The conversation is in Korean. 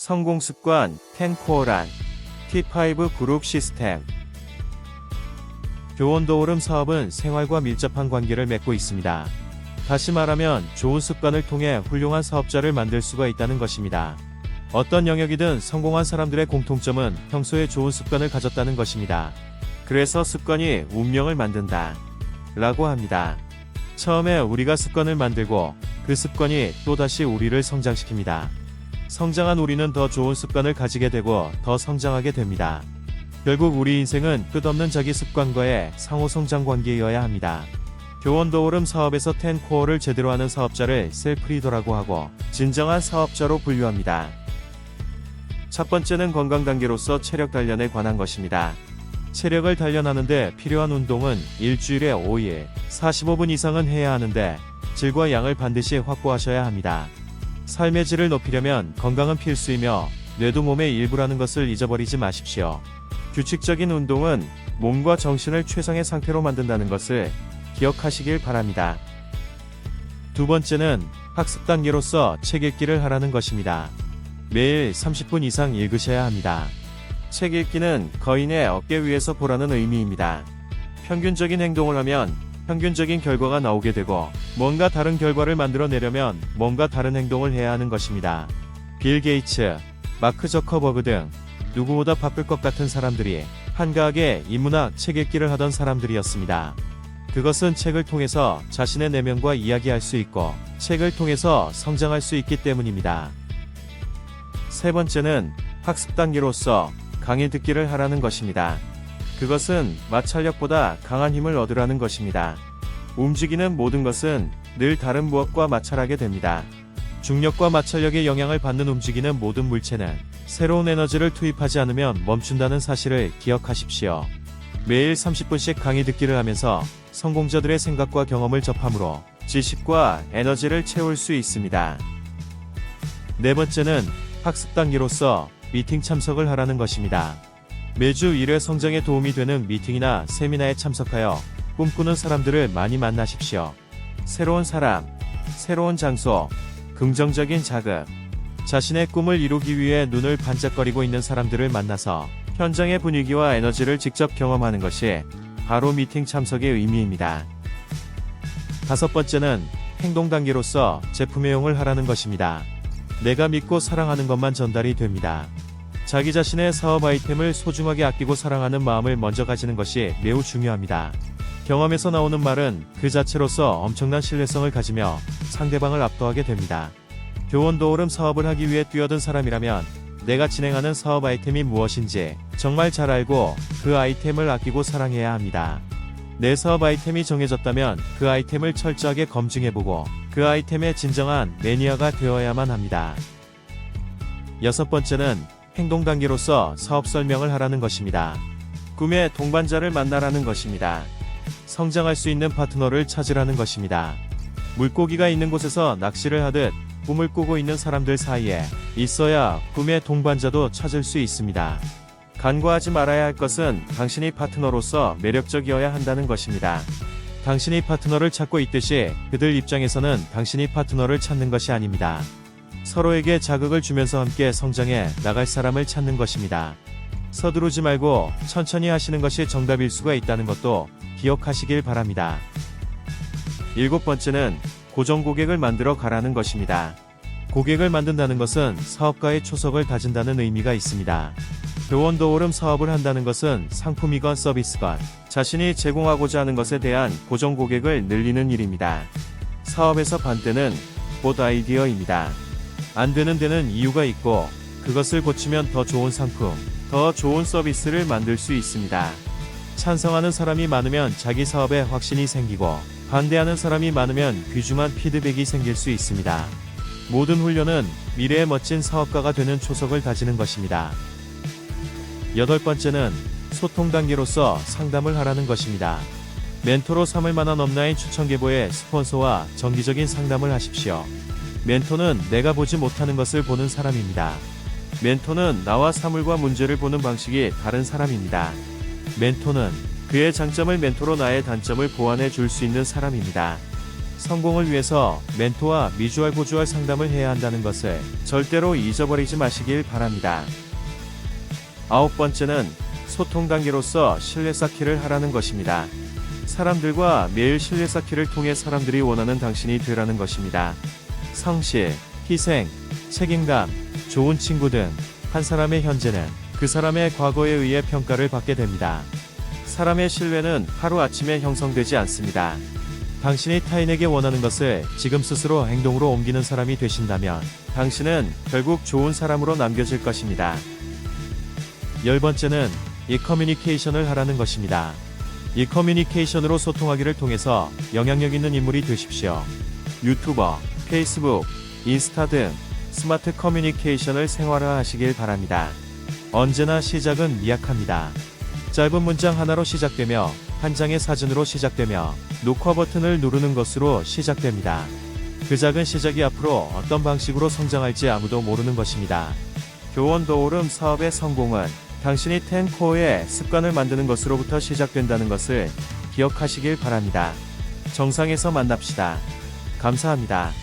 성공습관 10코어란 T5 그룹 시스템. 교원도우름 사업은 생활과 밀접한 관계를 맺고 있습니다. 다시 말하면 좋은 습관을 통해 훌륭한 사업자를 만들 수가 있다는 것입니다. 어떤 영역이든 성공한 사람들의 공통점은 평소에 좋은 습관을 가졌다는 것입니다. 그래서 습관이 운명을 만든다 라고 합니다. 처음에 우리가 습관을 만들고 그 습관이 또다시 우리를 성장시킵니다. 성장한 우리는 더 좋은 습관을 가지게 되고 더 성장하게 됩니다. 결국 우리 인생은 끝없는 자기 습관과의 상호성장 관계여야 합니다. 교원도우름 사업에서 10코어를 제대로 하는 사업자를 셀프리더라고 하고 진정한 사업자로 분류합니다. 첫 번째는 건강 단계로서 체력 단련에 관한 것입니다. 체력을 단련하는데 필요한 운동은 일주일에 5일, 45분 이상은 해야 하는데 질과 양을 반드시 확보하셔야 합니다. 삶의 질을 높이려면 건강은 필수이며 뇌도 몸의 일부라는 것을 잊어버리지 마십시오. 규칙적인 운동은 몸과 정신을 최상의 상태로 만든다는 것을 기억하시길 바랍니다. 두 번째는 학습 단계로서 책 읽기를 하라는 것입니다. 매일 30분 이상 읽으셔야 합니다. 책 읽기는 거인의 어깨 위에서 보라는 의미입니다. 평균적인 행동을 하면 평균적인 결과가 나오게 되고 뭔가 다른 결과를 만들어내려면 뭔가 다른 행동을 해야 하는 것입니다. 빌 게이츠, 마크 저커버그 등 누구보다 바쁠 것 같은 사람들이 한가하게 인문학 책 읽기를 하던 사람들이었습니다. 그것은 책을 통해서 자신의 내면과 이야기할 수 있고 책을 통해서 성장할 수 있기 때문입니다. 세 번째는 학습 단계로서 강의 듣기를 하라는 것입니다. 그것은 마찰력보다 강한 힘을 얻으라는 것입니다. 움직이는 모든 것은 늘 다른 무엇과 마찰하게 됩니다. 중력과 마찰력의 영향을 받는 움직이는 모든 물체는 새로운 에너지를 투입하지 않으면 멈춘다는 사실을 기억하십시오. 매일 30분씩 강의 듣기를 하면서 성공자들의 생각과 경험을 접함으로 지식과 에너지를 채울 수 있습니다. 네 번째는 학습 단계로서 미팅 참석을 하라는 것입니다. 매주 1회 성장에 도움이 되는 미팅이나 세미나에 참석하여 꿈꾸는 사람들을 많이 만나십시오. 새로운 사람, 새로운 장소, 긍정적인 자극, 자신의 꿈을 이루기 위해 눈을 반짝거리고 있는 사람들을 만나서 현장의 분위기와 에너지를 직접 경험하는 것이 바로 미팅 참석의 의미입니다. 다섯 번째는 행동 단계로서 제품 애용을 하라는 것입니다. 내가 믿고 사랑하는 것만 전달이 됩니다. 자기 자신의 사업 아이템을 소중하게 아끼고 사랑하는 마음을 먼저 가지는 것이 매우 중요합니다. 경험에서 나오는 말은 그 자체로서 엄청난 신뢰성을 가지며 상대방을 압도하게 됩니다. 교원도우름 사업을 하기 위해 뛰어든 사람이라면 내가 진행하는 사업 아이템이 무엇인지 정말 잘 알고 그 아이템을 아끼고 사랑해야 합니다. 내 사업 아이템이 정해졌다면 그 아이템을 철저하게 검증해보고 그 아이템의 진정한 매니아가 되어야만 합니다. 여섯 번째는 행동 단계로서 사업 설명을 하라는 것입니다. 꿈의 동반자를 만나라는 것입니다. 성장할 수 있는 파트너를 찾으라는 것입니다. 물고기가 있는 곳에서 낚시를 하듯 꿈을 꾸고 있는 사람들 사이에 있어야 꿈의 동반자도 찾을 수 있습니다. 간과하지 말아야 할 것은 당신이 파트너로서 매력적이어야 한다는 것입니다. 당신이 파트너를 찾고 있듯이 그들 입장에서는 당신이 파트너를 찾는 것이 아닙니다. 서로에게 자극을 주면서 함께 성장해 나갈 사람을 찾는 것입니다. 서두르지 말고 천천히 하시는 것이 정답일 수가 있다는 것도 기억하시길 바랍니다. 일곱 번째는 고정 고객을 만들어 가라는 것입니다. 고객을 만든다는 것은 사업가의 초석을 다진다는 의미가 있습니다. 교원도우름 사업을 한다는 것은 상품이건 서비스건 자신이 제공하고자 하는 것에 대한 고정 고객을 늘리는 일입니다. 사업에서 반대는 곧 아이디어입니다. 안 되는 데는 이유가 있고 그것을 고치면 더 좋은 상품, 더 좋은 서비스를 만들 수 있습니다. 찬성하는 사람이 많으면 자기 사업에 확신이 생기고 반대하는 사람이 많으면 귀중한 피드백이 생길 수 있습니다. 모든 훈련은 미래의 멋진 사업가가 되는 초석을 다지는 것입니다. 여덟 번째는 소통 단계로서 상담을 하라는 것입니다. 멘토로 삼을 만한 업라인 추천 계보의 스폰서와 정기적인 상담을 하십시오. 멘토는 내가 보지 못하는 것을 보는 사람입니다. 멘토는 나와 사물과 문제를 보는 방식이 다른 사람입니다. 멘토는 그의 장점을 멘토로 나의 단점을 보완해 줄 수 있는 사람입니다. 성공을 위해서 멘토와 미주알 상담을 해야 한다는 것을 절대로 잊어버리지 마시길 바랍니다. 9번째는 소통 단계로서 신뢰 쌓기를 하라는 것입니다. 사람들과 매일 신뢰 쌓기를 통해 사람들이 원하는 당신이 되라는 것입니다. 성실, 희생, 책임감, 좋은 친구 등 한 사람의 현재는 그 사람의 과거에 의해 평가를 받게 됩니다. 사람의 신뢰는 하루아침에 형성되지 않습니다. 당신이 타인에게 원하는 것을 지금 스스로 행동으로 옮기는 사람이 되신다면 당신은 결국 좋은 사람으로 남겨질 것입니다. 10번째는 이 커뮤니케이션을 하라는 것입니다. 이 커뮤니케이션으로 소통하기를 통해서 영향력 있는 인물이 되십시오. 유튜버, 페이스북, 인스타 등 스마트 커뮤니케이션을 생활화하시길 바랍니다. 언제나 시작은 미약합니다. 짧은 문장 하나로 시작되며 한 장의 사진으로 시작되며 녹화 버튼을 누르는 것으로 시작됩니다. 그 작은 시작이 앞으로 어떤 방식으로 성장할지 아무도 모르는 것입니다. 교원 도우름 사업의 성공은 당신이 10코어의 습관을 만드는 것으로부터 시작된다는 것을 기억하시길 바랍니다. 정상에서 만납시다. 감사합니다.